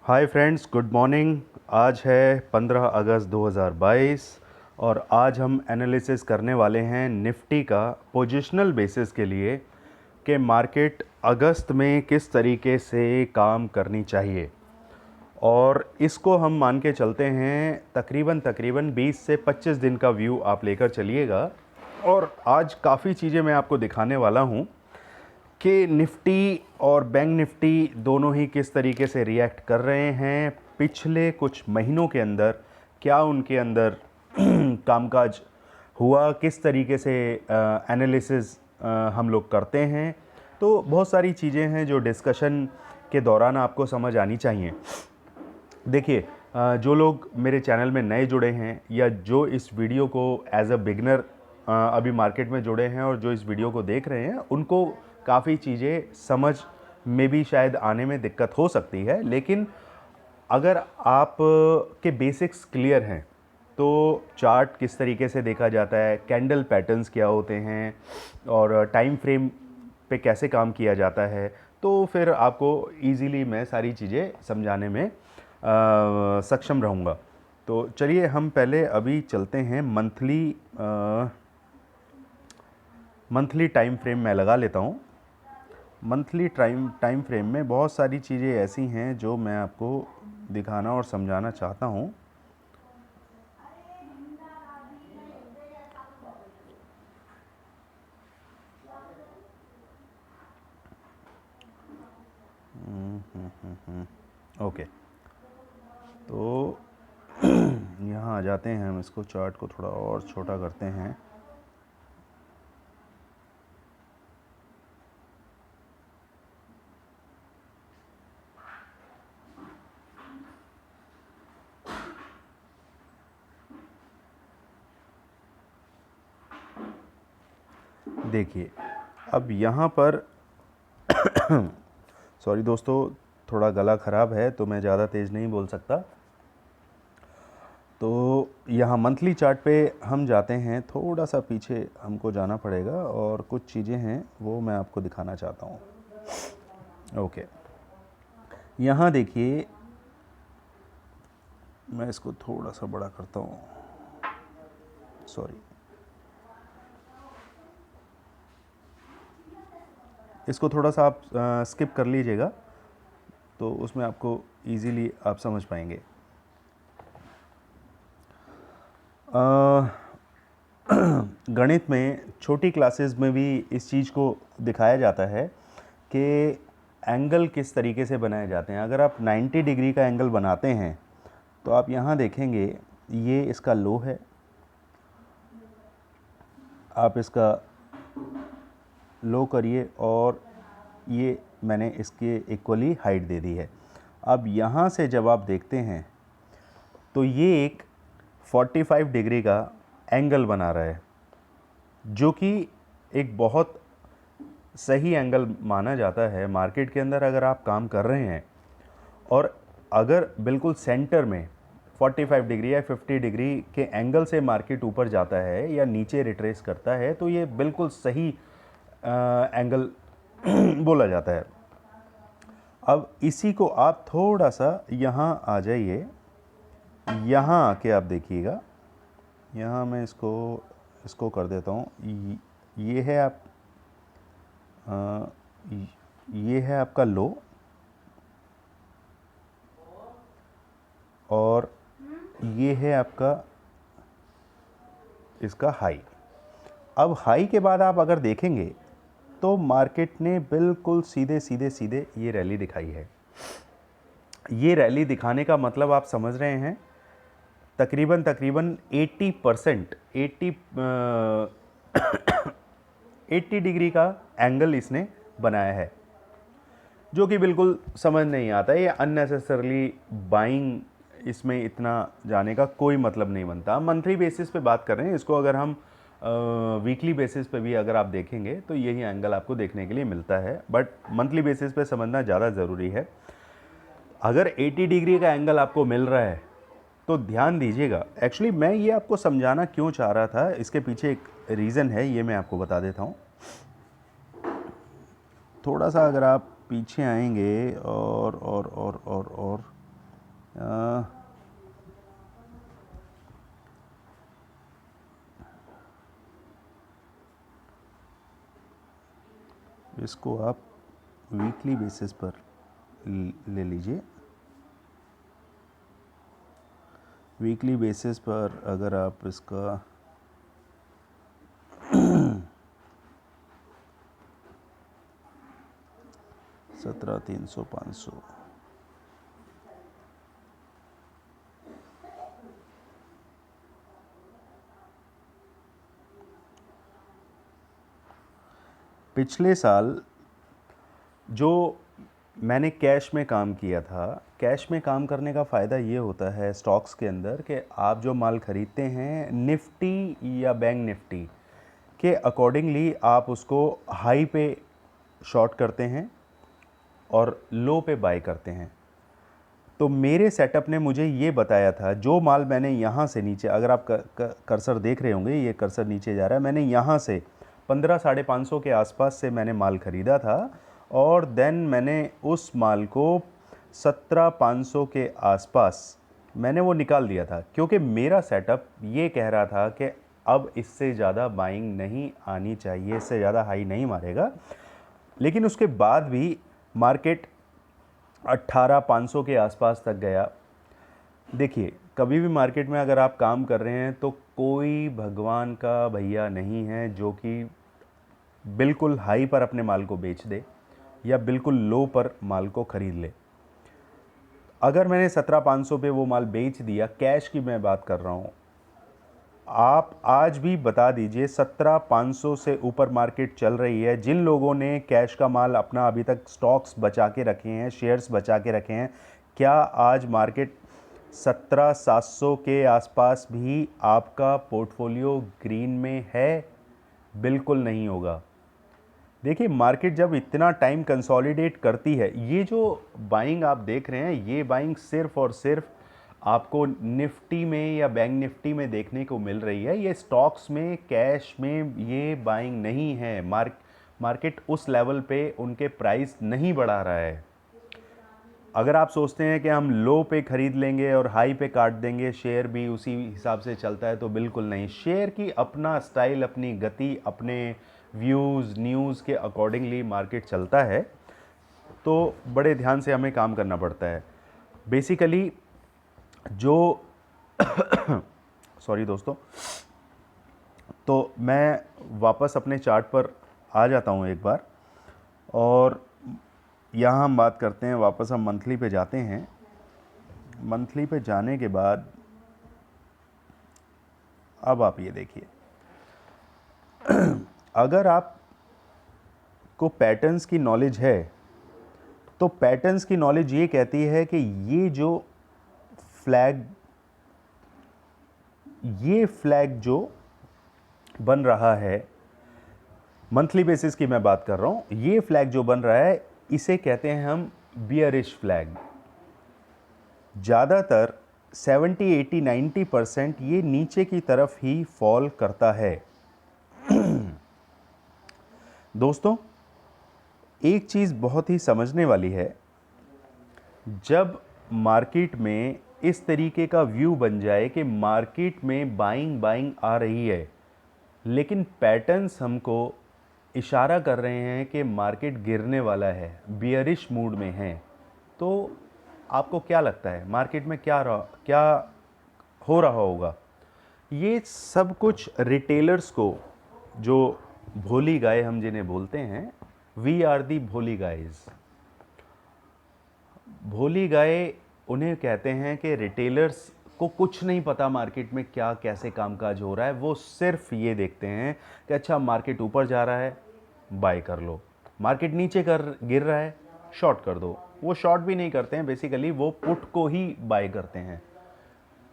Hi friends, good morning. आज है 15 अगस्त 2022 और आज हम एनालिसिस करने वाले हैं निफ्टी का पोजिशनल बेसिस के लिए कि मार्केट अगस्त में किस तरीके से काम करनी चाहिए। और इसको हम मान के चलते हैं तकरीबन 20 से 25 दिन का व्यू आप लेकर चलिएगा। और आज काफ़ी चीज़ें मैं आपको दिखाने वाला हूँ कि निफ्टी और बैंक निफ्टी दोनों ही किस तरीके से रिएक्ट कर रहे हैं, पिछले कुछ महीनों के अंदर क्या उनके अंदर कामकाज हुआ, किस तरीके से एनालिसिस हम लोग करते हैं। तो बहुत सारी चीज़ें हैं जो डिस्कशन के दौरान आपको समझ आनी चाहिए। देखिए, जो लोग मेरे चैनल में नए जुड़े हैं या जो इस वीडियो को एज अ बिगनर अभी मार्केट में जुड़े हैं और जो इस वीडियो को देख रहे हैं, उनको काफ़ी चीज़ें समझ में भी शायद आने में दिक्कत हो सकती है। लेकिन अगर आप के बेसिक्स क्लियर हैं तो चार्ट किस तरीके से देखा जाता है, कैंडल पैटर्न्स क्या होते हैं और टाइम फ्रेम पे कैसे काम किया जाता है, तो फिर आपको इजीली मैं सारी चीज़ें समझाने में सक्षम रहूँगा। तो चलिए हम पहले अभी चलते हैं मंथली टाइम फ्रेम मैं लगा लेता हूँ। मंथली टाइम फ्रेम में बहुत सारी चीज़ें ऐसी हैं जो मैं आपको दिखाना और समझाना चाहता हूँ। ओके, तो यहाँ आ जाते हैं। हम इसको चार्ट को थोड़ा और छोटा करते हैं। देखिए, अब यहाँ पर सॉरी दोस्तों, थोड़ा गला ख़राब है तो मैं ज़्यादा तेज़ नहीं बोल सकता। तो यहाँ मंथली चार्ट पे हम जाते हैं, थोड़ा सा पीछे हमको जाना पड़ेगा और कुछ चीज़ें हैं वो मैं आपको दिखाना चाहता हूँ। ओके, यहाँ देखिए, मैं इसको थोड़ा सा बड़ा करता हूँ, सॉरी, इसको थोड़ा सा आप स्किप कर लीजिएगा तो उसमें आपको इजीली आप समझ पाएंगे। गणित में छोटी क्लासेस में भी इस चीज़ को दिखाया जाता है कि एंगल किस तरीके से बनाए जाते हैं। अगर आप 90 डिग्री का एंगल बनाते हैं तो आप यहाँ देखेंगे ये इसका लो है, आप इसका लो करिए और ये मैंने इसके इक्वली हाइट दे दी है। अब यहाँ से जब आप देखते हैं तो ये एक 45 डिग्री का एंगल बना रहा है, जो कि एक बहुत सही एंगल माना जाता है मार्केट के अंदर। अगर आप काम कर रहे हैं और अगर बिल्कुल सेंटर में 45 डिग्री या 50 डिग्री के एंगल से मार्केट ऊपर जाता है या नीचे रिट्रेस करता है, तो ये बिल्कुल सही एंगल बोला जाता है। अब इसी को आप थोड़ा सा यहाँ आ जाइए, यहाँ आके आप देखिएगा, यहाँ मैं इसको कर देता हूँ। ये है आप ये है आपका लो और ये है आपका इसका हाई। अब हाई के बाद आप अगर देखेंगे तो मार्केट ने बिल्कुल सीधे सीधे सीधे ये रैली दिखाई है। ये रैली दिखाने का मतलब आप समझ रहे हैं, तकरीबन 80% 80 डिग्री का एंगल इसने बनाया है, जो कि बिल्कुल समझ नहीं आता है। ये अननेसेसरली बाइंग, इसमें इतना जाने का कोई मतलब नहीं बनता। मंथली बेसिस पे बात कर रहे हैं, इसको अगर हम वीकली बेसिस पे भी अगर आप देखेंगे तो यही एंगल आपको देखने के लिए मिलता है, बट मंथली बेसिस पे समझना ज़्यादा ज़रूरी है। अगर 80 डिग्री का एंगल आपको मिल रहा है तो ध्यान दीजिएगा। एक्चुअली मैं ये आपको समझाना क्यों चाह रहा था, इसके पीछे एक रीज़न है, ये मैं आपको बता देता हूँ। थोड़ा सा अगर आप पीछे आएंगे और अ, इसको आप वीकली बेसिस पर ले लीजिए। वीकली बेसिस पर अगर आप इसका 17, 300, 500 पिछले साल जो मैंने कैश में काम किया था, कैश में काम करने का फ़ायदा ये होता है स्टॉक्स के अंदर कि आप जो माल ख़रीदते हैं निफ्टी या बैंक निफ्टी के अकॉर्डिंगली आप उसको हाई पे शॉर्ट करते हैं और लो पे बाय करते हैं। तो मेरे सेटअप ने मुझे ये बताया था, जो माल मैंने यहाँ से नीचे, अगर आप कर्सर देख रहे होंगे, ये कर्सर नीचे जा रहा है, मैंने यहाँ से 15 साढ़े 500 के आसपास से मैंने माल ख़रीदा था और देन मैंने उस माल को 17,500 के आसपास मैंने वो निकाल दिया था, क्योंकि मेरा सेटअप ये कह रहा था कि अब इससे ज़्यादा बाइंग नहीं आनी चाहिए, इससे ज़्यादा हाई नहीं मारेगा। लेकिन उसके बाद भी मार्केट 18,500 के आसपास तक गया। देखिए, कभी भी मार्केट में अगर आप काम कर रहे हैं तो कोई भगवान का भैया नहीं है जो कि बिल्कुल हाई पर अपने माल को बेच दे या बिल्कुल लो पर माल को ख़रीद ले। अगर मैंने 17,500 पे वो माल बेच दिया, कैश की मैं बात कर रहा हूँ, आप आज भी बता दीजिए 17,500 से ऊपर मार्केट चल रही है। जिन लोगों ने कैश का माल अपना अभी तक स्टॉक्स बचा के रखे हैं, शेयर्स बचा के रखे हैं, क्या आज मार्केट 17,700 के आसपास भी आपका पोर्टफोलियो ग्रीन में है? बिल्कुल नहीं होगा। देखिए, मार्केट जब इतना टाइम कंसोलिडेट करती है, ये जो बाइंग आप देख रहे हैं, ये बाइंग सिर्फ और सिर्फ आपको निफ्टी में या बैंक निफ्टी में देखने को मिल रही है। ये स्टॉक्स में, कैश में ये बाइंग नहीं है। मार्केट उस लेवल पे उनके प्राइस नहीं बढ़ा रहा है। अगर आप सोचते हैं कि हम लो पे ख़रीद लेंगे और हाई पे काट देंगे, शेयर भी उसी हिसाब से चलता है, तो बिल्कुल नहीं। शेयर की अपना स्टाइल, अपनी गति, अपने व्यूज़, न्यूज़ के अकॉर्डिंगली मार्केट चलता है। तो बड़े ध्यान से हमें काम करना पड़ता है। बेसिकली जो सॉरी दोस्तों, तो मैं वापस अपने चार्ट पर आ जाता हूँ एक बार, और यहाँ हम बात करते हैं, वापस हम मंथली पे जाते हैं। मंथली पे जाने के बाद अब आप ये देखिए, अगर आप को पैटर्न्स की नॉलेज है तो पैटर्न्स की नॉलेज ये कहती है कि ये फ्लैग जो बन रहा है, मंथली बेसिस की मैं बात कर रहा हूँ, ये फ्लैग जो बन रहा है इसे कहते हैं हम बियरिश फ्लैग। ज़्यादातर 70, 80, 90% ये नीचे की तरफ ही फॉल करता है। दोस्तों, एक चीज़ बहुत ही समझने वाली है, जब मार्केट में इस तरीके का व्यू बन जाए कि मार्केट में बाइंग आ रही है, लेकिन पैटर्न्स हमको इशारा कर रहे हैं कि मार्केट गिरने वाला है, बियरिश मूड में है, तो आपको क्या लगता है मार्केट में क्या हो रहा होगा? ये सब कुछ रिटेलर्स को, जो भोली गाय हम जिन्हें बोलते हैं, वी आर दी भोली गाइज। भोली गाय उन्हें कहते हैं कि रिटेलर्स को कुछ नहीं पता मार्केट में क्या कैसे कामकाज हो रहा है। वो सिर्फ ये देखते हैं कि अच्छा मार्केट ऊपर जा रहा है, बाय कर लो, मार्केट नीचे गिर रहा है, शॉर्ट कर दो। वो शॉर्ट भी नहीं करते हैं, बेसिकली वो पुट को ही बाय करते हैं।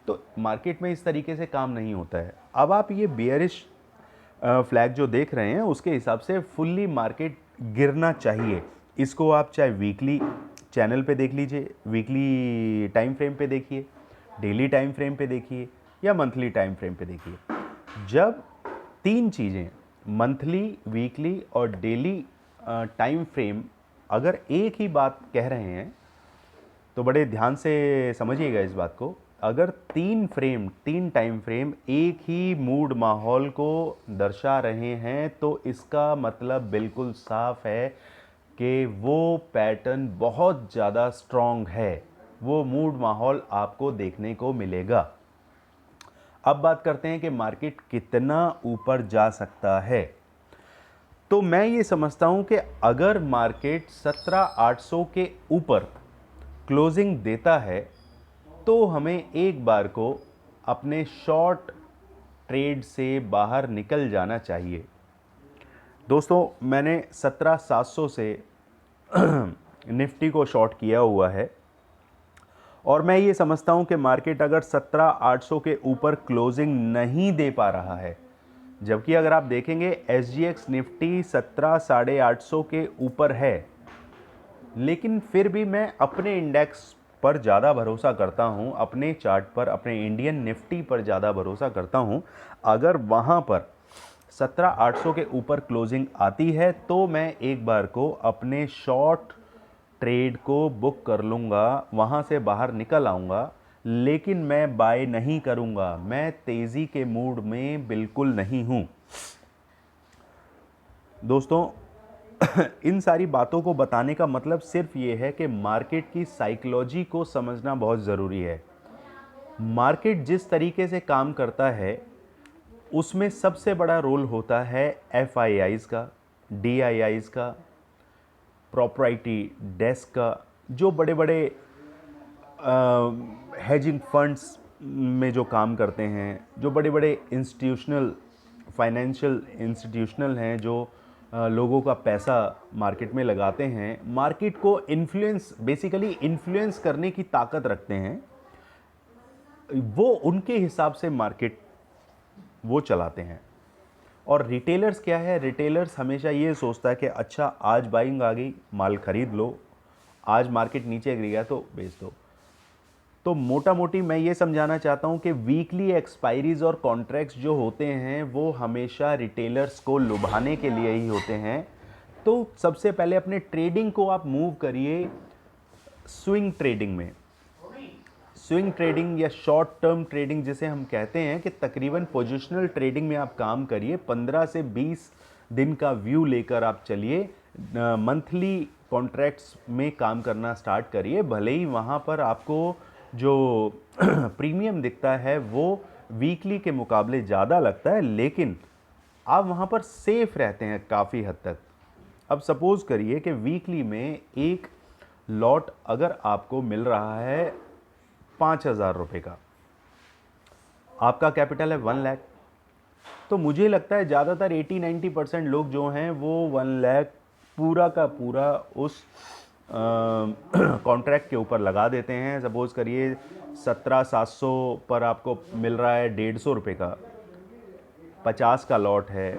तो मार्केट में इस तरीके से काम नहीं होता है। अब आप ये बियरिश फ्लैग जो देख रहे हैं, उसके हिसाब से फुल्ली मार्केट गिरना चाहिए। इसको आप चाहे वीकली चैनल पे देख लीजिए, वीकली टाइम फ्रेम पे देखिए, डेली टाइम फ्रेम पे देखिए, या मंथली टाइम फ्रेम पे देखिए। जब तीन चीज़ें, मंथली, वीकली और डेली टाइम फ्रेम, अगर एक ही बात कह रहे हैं तो बड़े ध्यान से समझिएगा इस बात को। अगर तीन टाइम फ्रेम एक ही मूड माहौल को दर्शा रहे हैं तो इसका मतलब बिल्कुल साफ है कि वो पैटर्न बहुत ज़्यादा स्ट्रॉन्ग है, वो मूड माहौल आपको देखने को मिलेगा। अब बात करते हैं कि मार्केट कितना ऊपर जा सकता है। तो मैं ये समझता हूं कि अगर मार्केट 17,800 के ऊपर क्लोजिंग देता है तो हमें एक बार को अपने शॉर्ट ट्रेड से बाहर निकल जाना चाहिए। दोस्तों, मैंने 17,700 से निफ्टी को शॉर्ट किया हुआ है और मैं ये समझता हूं कि मार्केट अगर 17,800 के ऊपर क्लोजिंग नहीं दे पा रहा है, जबकि अगर आप देखेंगे SGX निफ्टी 17,850 के ऊपर है, लेकिन फिर भी मैं अपने इंडेक्स पर ज़्यादा भरोसा करता हूं, अपने चार्ट पर, अपने इंडियन निफ्टी पर ज़्यादा भरोसा करता हूं। अगर वहां पर 17,800 के ऊपर क्लोजिंग आती है तो मैं एक बार को अपने शॉर्ट ट्रेड को बुक कर लूँगा, वहाँ से बाहर निकल आऊँगा, लेकिन मैं बाय नहीं करूँगा। मैं तेज़ी के मूड में बिल्कुल नहीं हूँ। दोस्तों, इन सारी बातों को बताने का मतलब सिर्फ ये है कि मार्केट की साइकोलॉजी को समझना बहुत ज़रूरी है। मार्केट जिस तरीके से काम करता है उसमें सबसे बड़ा रोल होता है FIIs का, DIIs का, प्रॉपर्टी डेस्क का, जो बड़े बड़े हेजिंग फंड्स में जो काम करते हैं, जो बड़े बड़े इंस्टीट्यूशनल फाइनेंशियल इंस्टीट्यूशनल हैं, जो लोगों का पैसा मार्केट में लगाते हैं, मार्केट को इन्फ्लुएंस, बेसिकली इन्फ्लुएंस करने की ताकत रखते हैं। वो उनके हिसाब से मार्केट वो चलाते हैं। और रिटेलर्स क्या है, रिटेलर्स हमेशा ये सोचता है कि अच्छा आज बाइंग आ गई, माल खरीद लो, आज मार्केट नीचे गिर गया तो बेच दो। तो मोटा मोटी मैं ये समझाना चाहता हूँ कि वीकली एक्सपायरीज और कॉन्ट्रैक्ट्स जो होते हैं वो हमेशा रिटेलर्स को लुभाने के लिए ही होते हैं। तो सबसे पहले अपने ट्रेडिंग को आप मूव करिए स्विंग ट्रेडिंग में। स्विंग ट्रेडिंग या शॉर्ट टर्म ट्रेडिंग जिसे हम कहते हैं, कि तकरीबन पोजिशनल ट्रेडिंग में आप काम करिए। 15 से 20 दिन का व्यू लेकर आप चलिए, मंथली कॉन्ट्रैक्ट्स में काम करना स्टार्ट करिए। भले ही वहाँ पर आपको जो प्रीमियम दिखता है वो वीकली के मुकाबले ज़्यादा लगता है, लेकिन आप वहाँ पर सेफ रहते हैं काफ़ी हद तक। अब सपोज़ करिए कि वीकली में एक लॉट अगर आपको मिल रहा है 5,000 रुपये का, आपका कैपिटल है 1 लाख, तो मुझे लगता है ज़्यादातर 80-90% लोग जो हैं वो 1 लाख पूरा का पूरा उस कॉन्ट्रैक्ट के ऊपर लगा देते हैं। सपोज़ करिए 17,700 पर आपको मिल रहा है 150 रुपये का, 50 का लॉट है,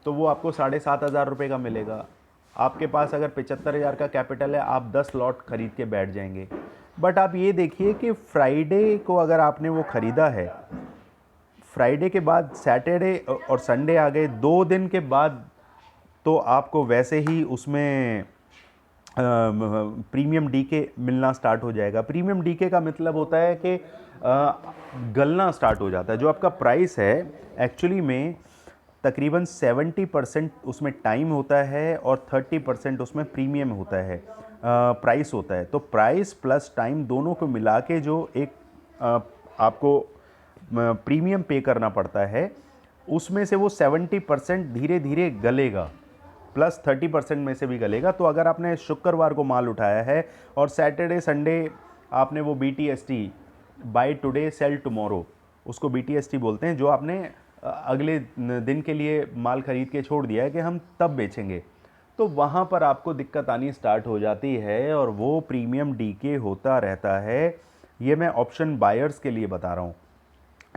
तो वो आपको 7,500 रुपये का मिलेगा। आपके पास अगर 75,000 का कैपिटल है, आप 10 लॉट खरीद के बैठ जाएंगे। बट आप ये देखिए कि फ्राइडे को अगर आपने वो ख़रीदा है, फ्राइडे के बाद सैटरडे और संडे आ गए, 2 दिन के बाद तो आपको वैसे ही उसमें प्रीमियम डीके मिलना स्टार्ट हो जाएगा। प्रीमियम डीके का मतलब होता है कि गलना स्टार्ट हो जाता है। जो आपका प्राइस है एक्चुअली में तकरीबन 70% उसमें टाइम होता है और 30% उसमें प्रीमियम होता है, प्राइस होता है। तो प्राइस प्लस टाइम दोनों को मिला के जो एक आपको प्रीमियम पे करना पड़ता है, उसमें से वो 70% धीरे धीरे गलेगा, प्लस 30% में से भी गलेगा। तो अगर आपने शुक्रवार को माल उठाया है और सैटरडे संडे आपने वो BTST, buy today sell tomorrow, उसको BTST बोलते हैं, जो आपने अगले दिन के लिए माल खरीद के छोड़ दिया है कि हम तब बेचेंगे, तो वहाँ पर आपको दिक्कत आनी स्टार्ट हो जाती है और वो प्रीमियम डीके होता रहता है। ये मैं ऑप्शन बायर्स के लिए बता रहा हूँ।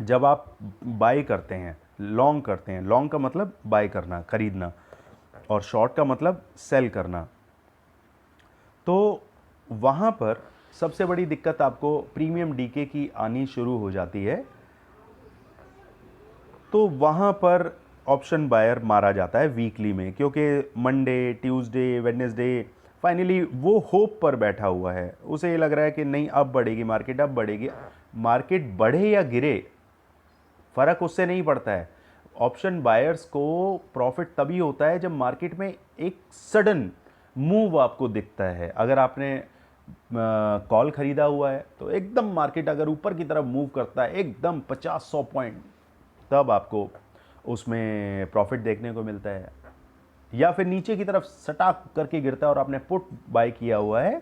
जब आप बाय करते हैं, लॉन्ग करते हैं, लॉन्ग का मतलब बाय करना, खरीदना, और शॉर्ट का मतलब सेल करना, तो वहाँ पर सबसे बड़ी दिक्कत आपको प्रीमियम डीके की आनी शुरू हो जाती है। तो वहाँ पर ऑप्शन बायर मारा जाता है वीकली में, क्योंकि मंडे, ट्यूसडे, वेडनेसडे फाइनली वो होप पर बैठा हुआ है, उसे ये लग रहा है कि नहीं अब बढ़ेगी मार्केट, अब बढ़ेगी मार्केट, बढ़े या गिरे फ़र्क उससे नहीं पड़ता है। ऑप्शन बायर्स को प्रॉफिट तभी होता है जब मार्केट में एक सडन मूव आपको दिखता है। अगर आपने कॉल खरीदा हुआ है तो एकदम मार्केट अगर ऊपर की तरफ मूव करता है एकदम 50-100 पॉइंट, तब आपको उसमें प्रॉफिट देखने को मिलता है। या फिर नीचे की तरफ सटाक करके गिरता है और आपने पुट बाय किया हुआ है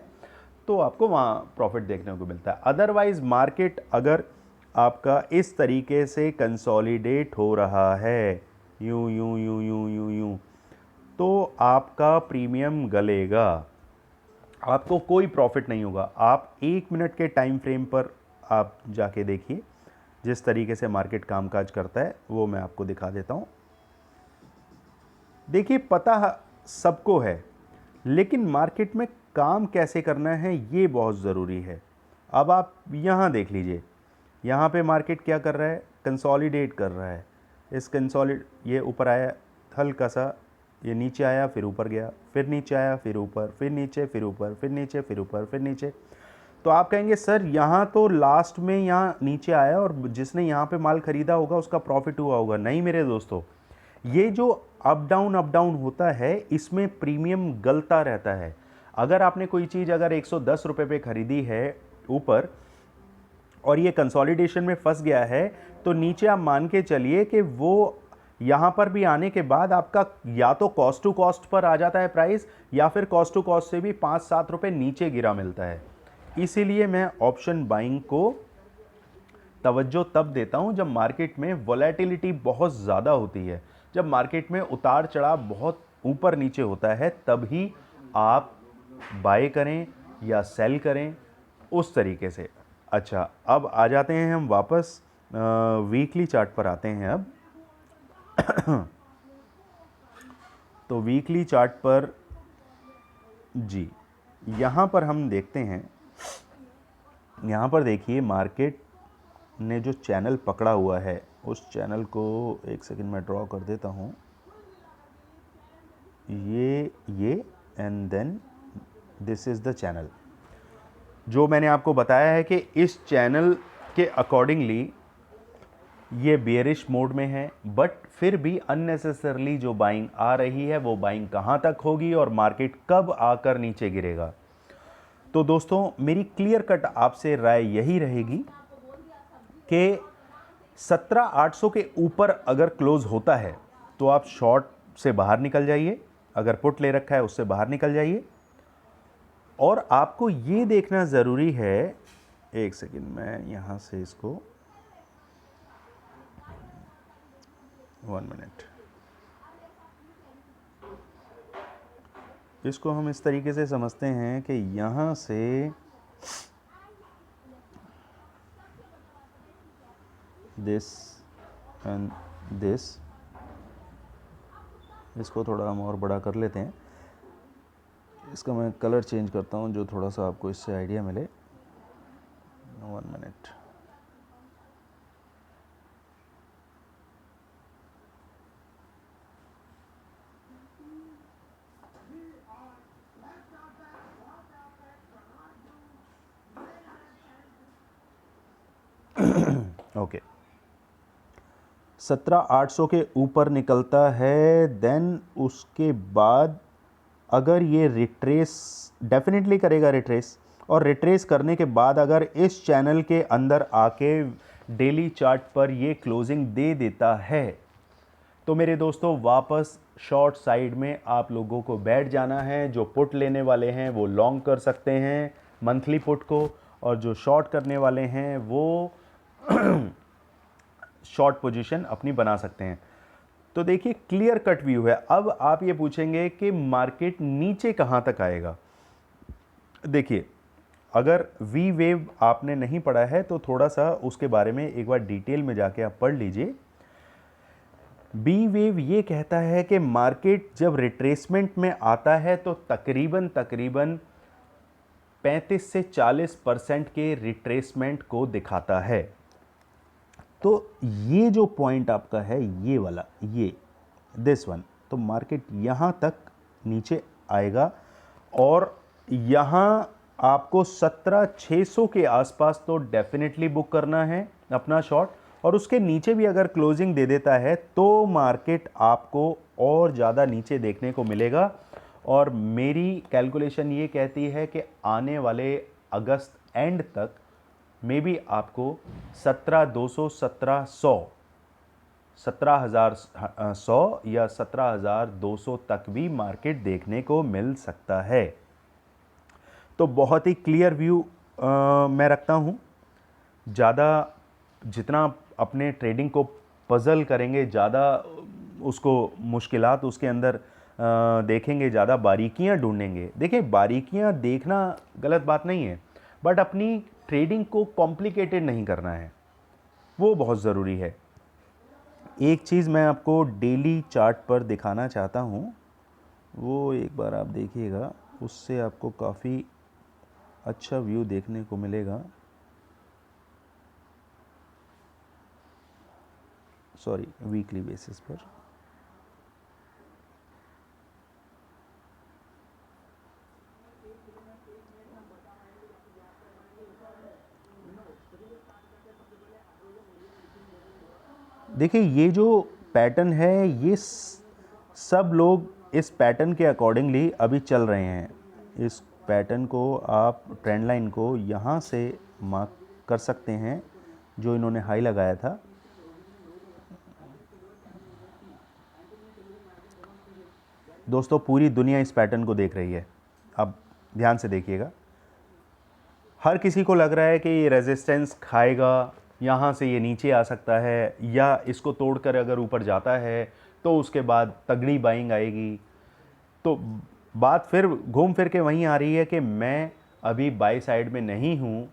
तो आपको वहाँ प्रॉफिट देखने को मिलता है। अदरवाइज मार्केट अगर आपका इस तरीके से कंसोलिडेट हो रहा है यूं यूं यूं यूं यूं यूं, तो आपका प्रीमियम गलेगा, आपको कोई प्रॉफिट नहीं होगा। आप 1 मिनट के टाइम फ्रेम पर आप जाके देखिए जिस तरीके से मार्केट कामकाज करता है, वो मैं आपको दिखा देता हूँ। देखिए पता सबको है, लेकिन मार्केट में काम कैसे करना है ये बहुत ज़रूरी है। अब आप यहाँ देख लीजिए, यहाँ पे मार्केट क्या कर रहा है, कंसोलिडेट कर रहा है। इस ये ऊपर आया हल्का सा, ये नीचे आया फिर ऊपर गया, फिर नीचे आया फिर ऊपर, फिर नीचे फिर ऊपर, फिर नीचे फिर ऊपर, फिर नीचे। तो आप कहेंगे सर यहाँ तो लास्ट में यहाँ नीचे आया और जिसने यहाँ पे माल खरीदा होगा उसका प्रॉफिट हुआ होगा। नहीं मेरे दोस्तों, ये जो अप डाउन होता है इसमें प्रीमियम गलता रहता है। अगर आपने कोई चीज़ अगर 110 रुपये पे खरीदी है ऊपर और ये कंसोलिडेशन में फंस गया है, तो नीचे आप मान के चलिए कि वो यहाँ पर भी आने के बाद आपका या तो कॉस्ट टू कॉस्ट पर आ जाता है प्राइस, या फिर कॉस्ट टू कॉस्ट से भी 5-7 रुपये नीचे गिरा मिलता है। इसीलिए मैं ऑप्शन बाइंग को तवज्जो तब देता हूँ जब मार्केट में वोलेटिलिटी बहुत ज़्यादा होती है, जब मार्केट में उतार चढ़ाव बहुत ऊपर नीचे होता है, तभी आप बाय करें या सेल करें उस तरीके से। अच्छा, अब आ जाते हैं हम वापस वीकली चार्ट पर आते हैं अब। तो वीकली चार्ट पर जी, यहाँ पर हम देखते हैं, यहाँ पर देखिए मार्केट ने जो चैनल पकड़ा हुआ है उस चैनल को एक सेकंड में ड्रॉ कर देता हूँ। ये and then this is the channel. जो मैंने आपको बताया है कि इस चैनल के अकॉर्डिंगली ये बेयरिश मोड में है, बट फिर भी अननेसेसरली जो बाइंग आ रही है वो बाइंग कहाँ तक होगी और मार्केट कब आकर नीचे गिरेगा। तो दोस्तों मेरी क्लियर कट आपसे राय यही रहेगी कि 17,800 के ऊपर अगर क्लोज होता है तो आप शॉर्ट से बाहर निकल जाइए, अगर पुट ले रखा है उससे बाहर निकल जाइए। और आपको ये देखना ज़रूरी है, एक सेकंड मैं यहाँ से इसको 1 मिनट, इसको हम इस तरीके से समझते हैं कि यहाँ से दिस एंड दिस, इसको थोड़ा हम और बड़ा कर लेते हैं, इसका मैं कलर चेंज करता हूँ जो थोड़ा सा आपको इससे आइडिया मिले। 1 मिनट, ओके 17,800 के ऊपर निकलता है, देन उसके बाद अगर ये रिट्रेस डेफिनेटली करेगा रिट्रेस, और रिट्रेस करने के बाद अगर इस चैनल के अंदर आके डेली चार्ट पर ये क्लोजिंग दे देता है, तो मेरे दोस्तों वापस शॉर्ट साइड में आप लोगों को बैठ जाना है। जो पुट लेने वाले हैं वो लॉन्ग कर सकते हैं मंथली पुट को, और जो शॉर्ट करने वाले हैं वो शॉर्ट पोजीशन अपनी बना सकते हैं। तो देखिए क्लियर कट व्यू है। अब आप ये पूछेंगे कि मार्केट नीचे कहाँ तक आएगा। देखिए अगर वी वेव आपने नहीं पढ़ा है तो थोड़ा सा उसके बारे में एक बार डिटेल में जाके आप पढ़ लीजिए। बी वेव ये कहता है कि मार्केट जब रिट्रेसमेंट में आता है तो तकरीबन 35 से 40% के रिट्रेसमेंट को दिखाता है। तो ये जो पॉइंट आपका है ये वाला, ये दिस वन, तो मार्केट यहाँ तक नीचे आएगा और यहाँ आपको 17,600 के आसपास तो डेफिनेटली बुक करना है अपना शॉट, और उसके नीचे भी अगर क्लोजिंग दे देता है तो मार्केट आपको और ज़्यादा नीचे देखने को मिलेगा। और मेरी कैलकुलेशन ये कहती है कि आने वाले अगस्त एंड तक मे बी आपको 17,200, 17,100 या 17,200 तक भी मार्केट देखने को मिल सकता है। तो बहुत ही क्लियर व्यू मैं रखता हूँ। ज़्यादा जितना अपने ट्रेडिंग को पजल करेंगे, ज़्यादा उसको मुश्किलात उसके अंदर देखेंगे, ज़्यादा बारीकियां ढूंढेंगे। देखिए, बारीकियां देखना गलत बात नहीं है, बट अपनी ट्रेडिंग को कॉम्प्लिकेटेड नहीं करना है, वो बहुत ज़रूरी है। एक चीज़ मैं आपको डेली चार्ट पर दिखाना चाहता हूँ, वो एक बार आप देखिएगा, उससे आपको काफ़ी अच्छा व्यू देखने को मिलेगा। सॉरी, वीकली बेसिस पर। देखिए, ये जो पैटर्न है, ये सब लोग इस पैटर्न के अकॉर्डिंगली अभी चल रहे हैं। इस पैटर्न को आप, ट्रेंड लाइन को यहाँ से मार्क कर सकते हैं, जो इन्होंने हाई लगाया था। दोस्तों, पूरी दुनिया इस पैटर्न को देख रही है, अब ध्यान से देखिएगा। हर किसी को लग रहा है कि ये रेजिस्टेंस खाएगा, यहाँ से ये नीचे आ सकता है, या इसको तोड़कर अगर ऊपर जाता है तो उसके बाद तगड़ी बाइंग आएगी। तो बात फिर घूम फिर के वहीं आ रही है कि मैं अभी बाई साइड में नहीं हूँ,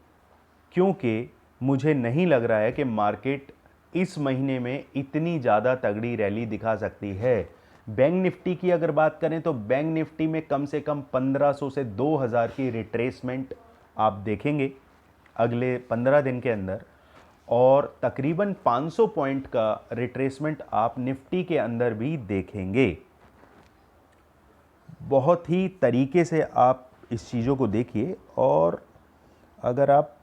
क्योंकि मुझे नहीं लग रहा है कि मार्केट इस महीने में इतनी ज़्यादा तगड़ी रैली दिखा सकती है। बैंक निफ्टी की अगर बात करें तो बैंक निफ्टी में कम से कम 1500 से 2000 की रिट्रेसमेंट आप देखेंगे अगले 15 दिन के अंदर, और तकरीबन 500 पॉइंट का रिट्रेसमेंट आप निफ्टी के अंदर भी देखेंगे। बहुत ही तरीके से आप इस चीज़ों को देखिए। और अगर आप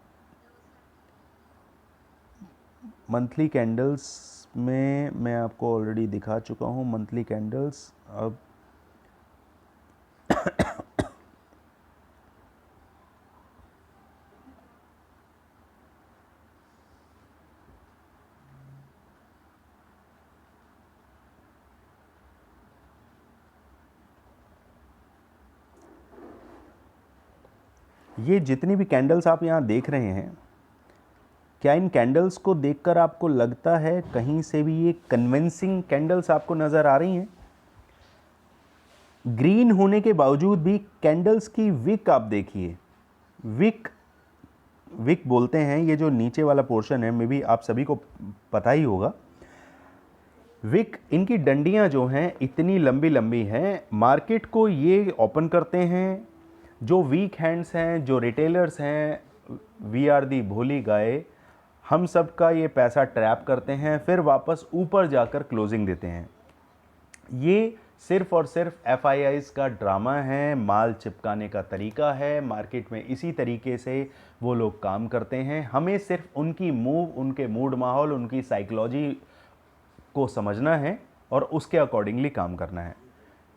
मंथली कैंडल्स में, मैं आपको ऑलरेडी दिखा चुका हूँ मंथली कैंडल्स। अब ये जितनी भी कैंडल्स आप यहाँ देख रहे हैं, क्या इन कैंडल्स को देखकर आपको लगता है कहीं से भी ये कन्विंसिंग कैंडल्स आपको नज़र आ रही हैं? ग्रीन होने के बावजूद भी कैंडल्स की विक आप देखिए। विक विक बोलते हैं, ये जो नीचे वाला पोर्शन है, मे बी आप सभी को पता ही होगा। विक, इनकी डंडियां जो हैं इतनी लंबी लंबी हैं, मार्केट को ये ओपन करते हैं। जो वीक हैंड्स हैं, जो रिटेलर्स हैं, वी आर दी भोली गाय, हम सब का ये पैसा ट्रैप करते हैं, फिर वापस ऊपर जाकर क्लोजिंग देते हैं। ये सिर्फ और सिर्फ एफआईआईज़ का ड्रामा है, माल चिपकाने का तरीका है। मार्केट में इसी तरीके से वो लोग काम करते हैं। हमें सिर्फ उनकी मूव, उनके मूड माहौल, उनकी साइकोलॉजी को समझना है और उसके अकॉर्डिंगली काम करना है।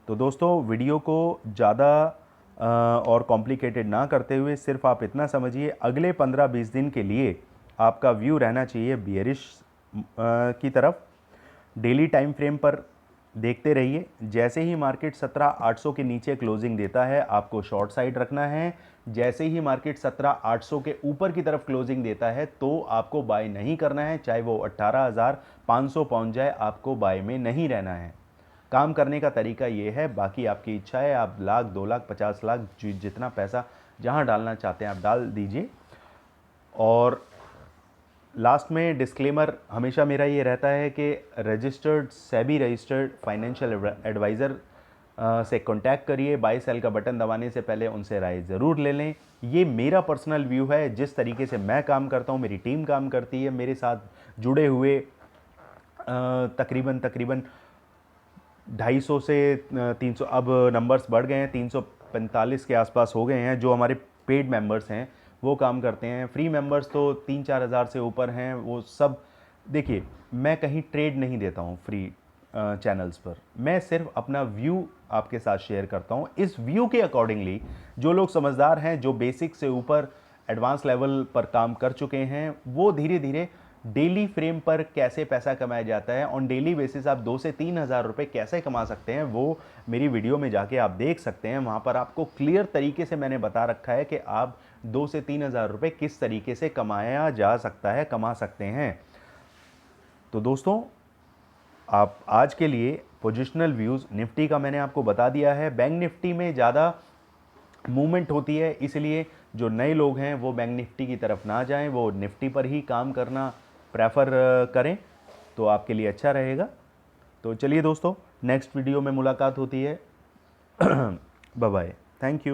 तो दोस्तों, वीडियो को ज़्यादा और कॉम्प्लिकेटेड ना करते हुए सिर्फ आप इतना समझिए, अगले 15-20 दिन के लिए आपका व्यू रहना चाहिए बियरिश की तरफ। डेली टाइम फ्रेम पर देखते रहिए। जैसे ही मार्केट 17,800 के नीचे क्लोजिंग देता है, आपको शॉर्ट साइड रखना है। जैसे ही मार्केट 17,800 के ऊपर की तरफ क्लोजिंग देता है तो आपको बाय नहीं करना है, चाहे वो 18,500 पहुंच जाए, आपको बाय में नहीं रहना है। काम करने का तरीका ये है, बाकी आपकी इच्छा है। आप लाख, 2 लाख, 50 लाख, जितना पैसा जहां डालना चाहते हैं आप डाल दीजिए। और लास्ट में डिस्क्लेमर हमेशा मेरा ये रहता है कि registered, SEBI registered financial adviser से कांटेक्ट करिए। बाय सेल का बटन दबाने से पहले उनसे राय ज़रूर ले लें। ये मेरा पर्सनल व्यू है, जिस तरीके से मैं काम करता हूँ, मेरी टीम काम करती है, मेरे साथ जुड़े हुए तकरीबन 250 से 300, अब नंबर्स बढ़ गए हैं, 45 के आसपास हो गए हैं जो हमारे पेड मेंबर्स हैं, वो काम करते हैं। फ्री मेंबर्स तो 3-4 हज़ार से ऊपर हैं। वो सब देखिए, मैं कहीं ट्रेड नहीं देता हूँ फ्री चैनल्स पर, मैं सिर्फ अपना व्यू आपके साथ शेयर करता हूँ। इस व्यू के अकॉर्डिंगली जो लोग समझदार हैं, जो बेसिक से ऊपर एडवांस लेवल पर काम कर चुके हैं, वो धीरे धीरे डेली फ्रेम पर कैसे पैसा कमाया जाता है, ऑन डेली बेसिस आप 2 से 3 हज़ार रुपये कैसे कमा सकते हैं, वो मेरी वीडियो में जाके आप देख सकते हैं। वहाँ पर आपको क्लियर तरीके से मैंने बता रखा है कि आप 2 से 3 हज़ार रुपये किस तरीके से कमाया जा सकता है, कमा सकते हैं। तो दोस्तों, आप आज के लिए पोजिशनल व्यूज़ निफ्टी का मैंने आपको बता दिया है। बैंक निफ्टी में ज़्यादा मूवमेंट होती है, इसलिए जो नए लोग हैं वो बैंक निफ्टी की तरफ ना जाएं, वो निफ्टी पर ही काम करना प्रेफर करें, तो आपके लिए अच्छा रहेगा। तो चलिए दोस्तों, नेक्स्ट वीडियो में मुलाकात होती है। Bye bye, thank you.